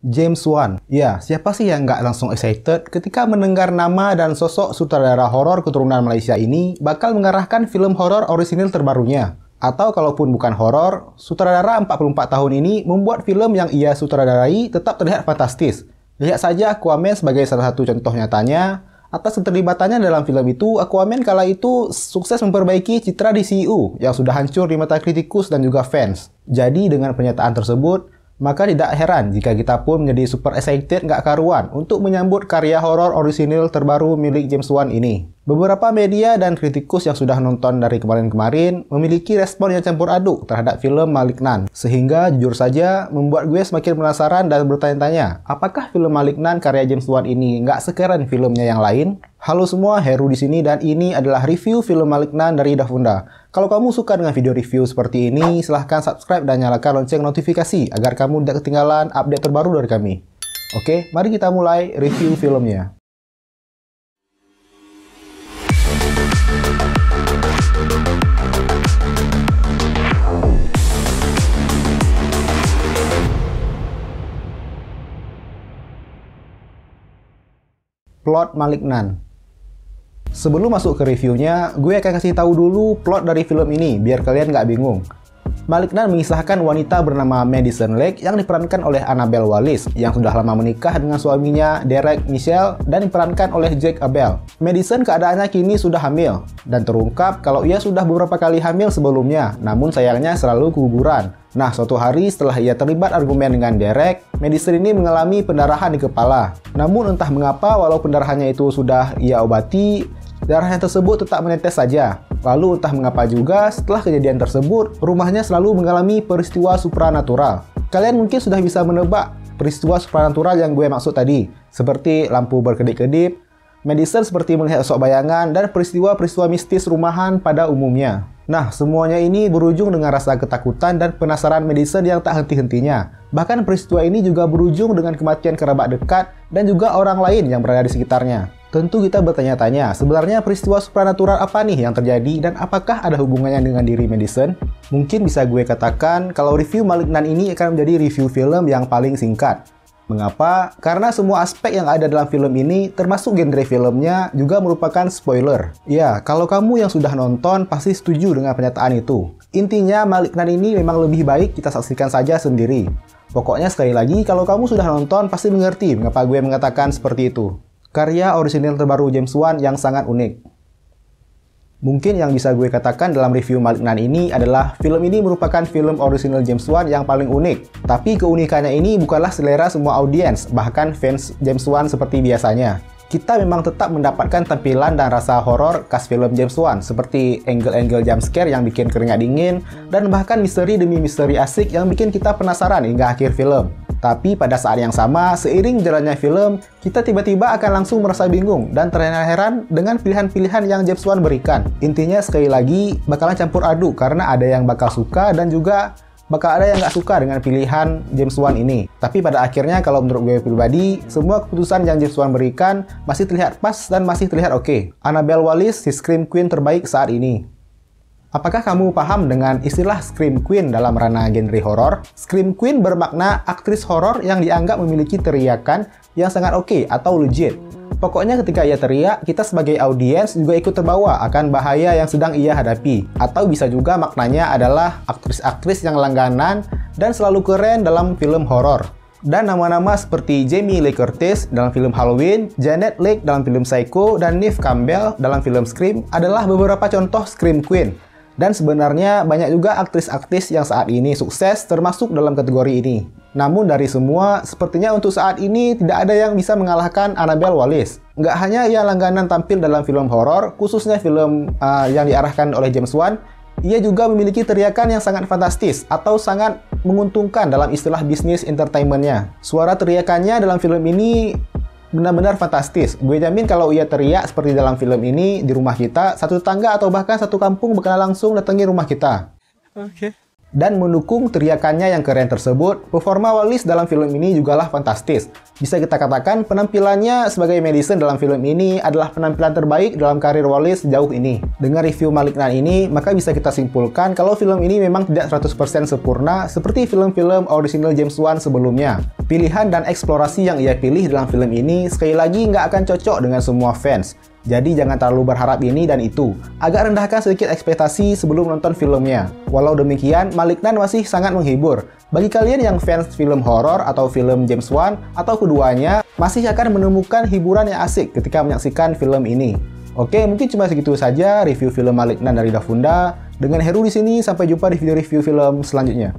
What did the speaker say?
James Wan. Ya, siapa sih yang nggak langsung excited ketika mendengar nama dan sosok sutradara horor keturunan Malaysia ini bakal mengarahkan film horor orisinil terbarunya. Atau kalaupun bukan horor, sutradara 44 tahun ini membuat film yang ia sutradarai tetap terlihat fantastis. Lihat saja Aquaman sebagai salah satu contoh nyatanya. Atas keterlibatannya dalam film itu, Aquaman kala itu sukses memperbaiki citra DCU yang sudah hancur di mata kritikus dan juga fans. Jadi dengan pernyataan tersebut, maka tidak heran jika kita pun menjadi super excited nggak karuan untuk menyambut karya horor orisinil terbaru milik James Wan ini. Beberapa media dan kritikus yang sudah nonton dari kemarin-kemarin memiliki respon yang campur aduk terhadap film Malignant. Sehingga jujur saja membuat gue semakin penasaran dan bertanya-tanya, apakah film Malignant karya James Wan ini nggak sekeren filmnya yang lain? Halo semua, Heru di sini dan ini adalah review film Malignant dari Dafunda. Kalau kamu suka dengan video review seperti ini, silahkan subscribe dan nyalakan lonceng notifikasi agar kamu tidak ketinggalan update terbaru dari kami. Oke, mari kita mulai review filmnya. Plot Malignant. Sebelum masuk ke reviewnya, gue akan kasih tahu dulu plot dari film ini biar kalian nggak bingung. Malignant mengisahkan wanita bernama Madison Lake yang diperankan oleh Annabelle Wallis yang sudah lama menikah dengan suaminya Derek Michelle dan diperankan oleh Jack Abel. Madison keadaannya kini sudah hamil dan terungkap kalau ia sudah beberapa kali hamil sebelumnya, namun sayangnya selalu keguguran. Nah, suatu hari setelah ia terlibat argumen dengan Derek, Madison ini mengalami pendarahan di kepala. Namun entah mengapa walau pendarahannya itu sudah ia obati, darahnya tersebut tetap menetes saja. Lalu entah mengapa juga setelah kejadian tersebut, rumahnya selalu mengalami peristiwa supranatural. Kalian mungkin sudah bisa menebak peristiwa supranatural yang gue maksud tadi, seperti lampu berkedip-kedip, Madison seperti melihat sosok bayangan, dan peristiwa-peristiwa mistis rumahan pada umumnya. Nah, semuanya ini berujung dengan rasa ketakutan dan penasaran Madison yang tak henti-hentinya. Bahkan peristiwa ini juga berujung dengan kematian kerabat dekat dan juga orang lain yang berada di sekitarnya. Tentu kita bertanya-tanya, sebenarnya peristiwa supranatural apa nih yang terjadi dan apakah ada hubungannya dengan diri Madison? Mungkin bisa gue katakan kalau review Malignant ini akan menjadi review film yang paling singkat. Mengapa? Karena semua aspek yang ada dalam film ini, termasuk genre filmnya, juga merupakan spoiler. Ya, kalau kamu yang sudah nonton, pasti setuju dengan pernyataan itu. Intinya, Malignant ini memang lebih baik kita saksikan saja sendiri. Pokoknya sekali lagi, kalau kamu sudah nonton, pasti mengerti mengapa gue mengatakan seperti itu. Karya orisinil terbaru James Wan yang sangat unik. Mungkin yang bisa gue katakan dalam review Malignant ini adalah film ini merupakan film orisinil James Wan yang paling unik. Tapi keunikannya ini bukanlah selera semua audiens, bahkan fans James Wan seperti biasanya. Kita memang tetap mendapatkan tampilan dan rasa horor khas film James Wan, seperti angle-angle jumpscare yang bikin keringat dingin, dan bahkan misteri demi misteri asik yang bikin kita penasaran hingga akhir film. Tapi pada saat yang sama, seiring jalannya film, kita tiba-tiba akan langsung merasa bingung dan terheran-heran dengan pilihan-pilihan yang James Wan berikan. Intinya sekali lagi, bakalan campur aduk karena ada yang bakal suka dan juga bakal ada yang nggak suka dengan pilihan James Wan ini. Tapi pada akhirnya kalau menurut gue pribadi, semua keputusan yang James Wan berikan masih terlihat pas dan masih terlihat oke. Annabelle Wallis, si Scream Queen terbaik saat ini. Apakah kamu paham dengan istilah Scream Queen dalam ranah genre horor? Scream Queen bermakna aktris horor yang dianggap memiliki teriakan yang sangat oke atau legit. Pokoknya ketika ia teriak, kita sebagai audiens juga ikut terbawa akan bahaya yang sedang ia hadapi. Atau bisa juga maknanya adalah aktris-aktris yang langganan dan selalu keren dalam film horor. Dan nama-nama seperti Jamie Lee Curtis dalam film Halloween, Janet Leigh dalam film Psycho, dan Neve Campbell dalam film Scream adalah beberapa contoh Scream Queen. Dan sebenarnya banyak juga aktris-aktris yang saat ini sukses termasuk dalam kategori ini. Namun dari semua, sepertinya untuk saat ini tidak ada yang bisa mengalahkan Annabelle Wallis. Nggak hanya ia langganan tampil dalam film horor, khususnya film yang diarahkan oleh James Wan, ia juga memiliki teriakan yang sangat fantastis atau sangat menguntungkan dalam istilah bisnis entertainment-nya. Suara teriakannya dalam film ini benar-benar fantastis. Gue jamin kalau ia teriak seperti dalam film ini di rumah kita, satu tetangga atau bahkan satu kampung bakal langsung datangi rumah kita. Oke. Dan mendukung teriakannya yang keren tersebut, performa Wallace dalam film ini jugalah fantastis. Bisa kita katakan penampilannya sebagai Madison dalam film ini adalah penampilan terbaik dalam karir Wallace sejauh ini. Dengan review Malignant ini, maka bisa kita simpulkan kalau film ini memang tidak 100% sempurna seperti film-film original James Wan sebelumnya. Pilihan dan eksplorasi yang ia pilih dalam film ini sekali lagi nggak akan cocok dengan semua fans. Jadi jangan terlalu berharap ini dan itu. Agak rendahkan sedikit ekspektasi sebelum nonton filmnya. Walau demikian, Malignant masih sangat menghibur. Bagi kalian yang fans film horor atau film James Wan atau keduanya, masih akan menemukan hiburan yang asik ketika menyaksikan film ini. Oke, mungkin cuma segitu saja review film Malignant dari Davunda. Dengan Heru di sini, sampai jumpa di video review film selanjutnya.